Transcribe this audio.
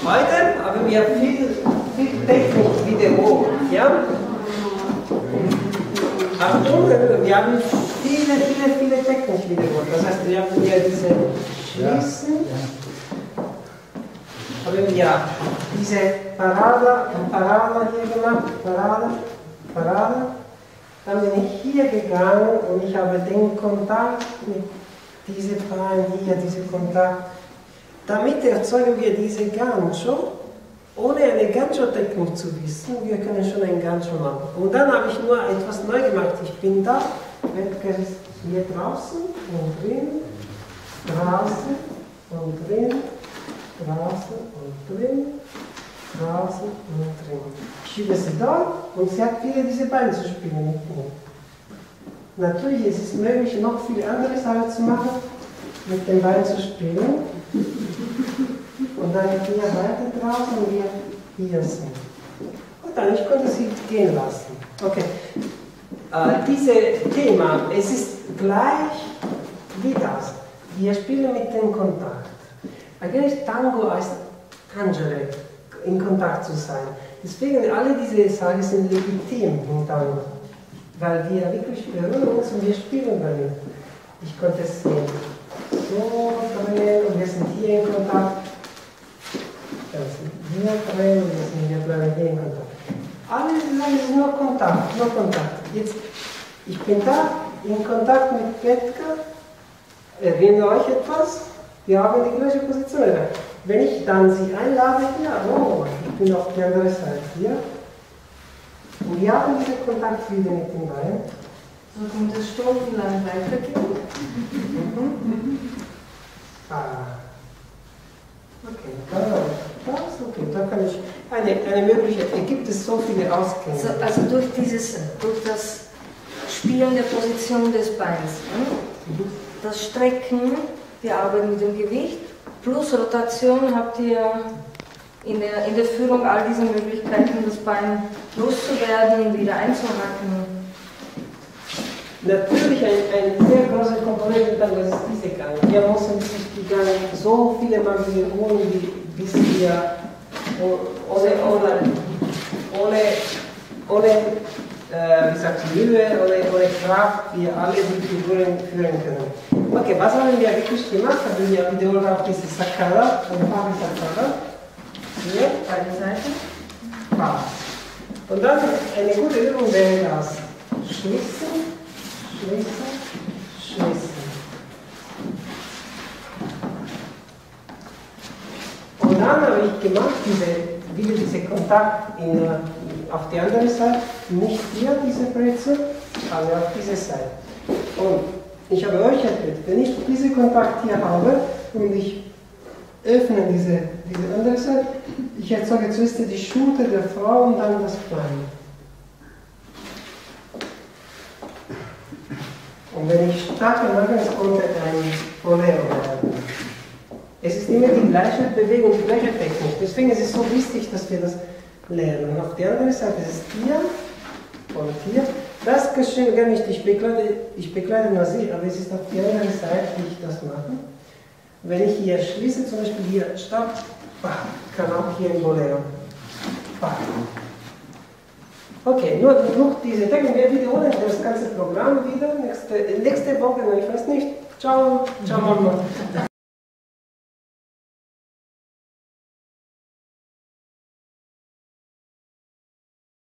Heute haben wir viel Technik wiederholt. Ja? Achtung, wir haben viele Technik wiederholt. Das heißt, wir haben hier diese Schließen, haben wir diese Parade hier gemacht, Parade. Dann bin ich hier gegangen und ich habe den Kontakt mit diesem Bein hier, diesen Kontakt. Damit erzeugen wir diese Gancho, ohne eine Gancho-Technik zu wissen. Wir können schon ein Gancho machen. Und dann habe ich nur etwas neu gemacht. Ich bin da, Wettker ist hier draußen und drin, draußen und drin, draußen und drin, draußen und drin. Ich schiebe sie dort und sie hat wieder diese Beine zu spielen mit mir. Natürlich ist es möglich, noch viele andere Sachen zu machen, mit dem Bein zu spielen. Und dann hier weiter draußen und wir hier sind. Und dann, ich konnte sie gehen lassen. Okay. Dieses Thema, es ist gleich wie das. Wir spielen mit dem Kontakt. Eigentlich Tango heißt tangere, in Kontakt zu sein. Deswegen alle diese Sachen sind legitim im Tango. Weil wir wirklich berühren uns und wir spielen damit. Ich konnte es sehen. So drehen und wir sind hier in Kontakt. Hier drehen und wir bleiben hier in Kontakt. Alles ist nur Kontakt, nur Kontakt. Jetzt, ich bin da in Kontakt mit Petka. Erinnert euch etwas? Wir haben die gleiche Position. Wenn ich dann sie einlade hier, oh, ich bin auf der anderen Seite hier. Und wir haben diesen Kontakt wieder mit dem Bein. So kommt es stundenlang weitergehen. Okay, da kann ich eine Möglichkeit. Hier gibt es so viele Ausgänge. Also durch das Spielen der Position des Beins, das Strecken, die Arbeit mit dem Gewicht, plus Rotation habt ihr in der Führung all diese Möglichkeiten, das Bein loszuwerden, wieder einzuhaken. Natürlich ein sehr großer Komponente dann, das ist diese Gang. Wir müssen die Gang so viele Mal wiederholen, bis wir ohne Mühe, ohne Kraft, wir alle die Figuren führen können. Okay, was haben wir wirklich gemacht? Haben wir wiederholt auch diese Sakara, Sakara. Hier, beide Seiten. Pass. Und dann eine gute Übung wäre das. Schließen. Und dann habe ich gemacht, wieder diese Kontakt auf die andere Seite, nicht hier diese Brezel, aber auf diese Seite. Und ich habe euch erklärt, wenn ich diesen Kontakt hier habe und ich öffne diese andere Seite, ich erzeuge zuerst die Schulter der Frau und dann das Bein. Und wenn ich starte, mache es unter ein Bolero werden. Es ist immer die gleiche Bewegung, die gleiche Technik. Deswegen ist es so wichtig, dass wir das lernen. Auf der anderen Seite ist es hier und hier. Das geschieht gar nicht. Ich begleite nur sie, aber es ist auf der anderen Seite, wie ich das mache. Wenn ich hier schließe, zum Beispiel hier Stopp, kann auch hier ein Bolero. Okay, nur diese Technik. Wir wiederholen das ganze Programm wieder. Nächste Woche, ich weiß nicht. Ciao, Mama.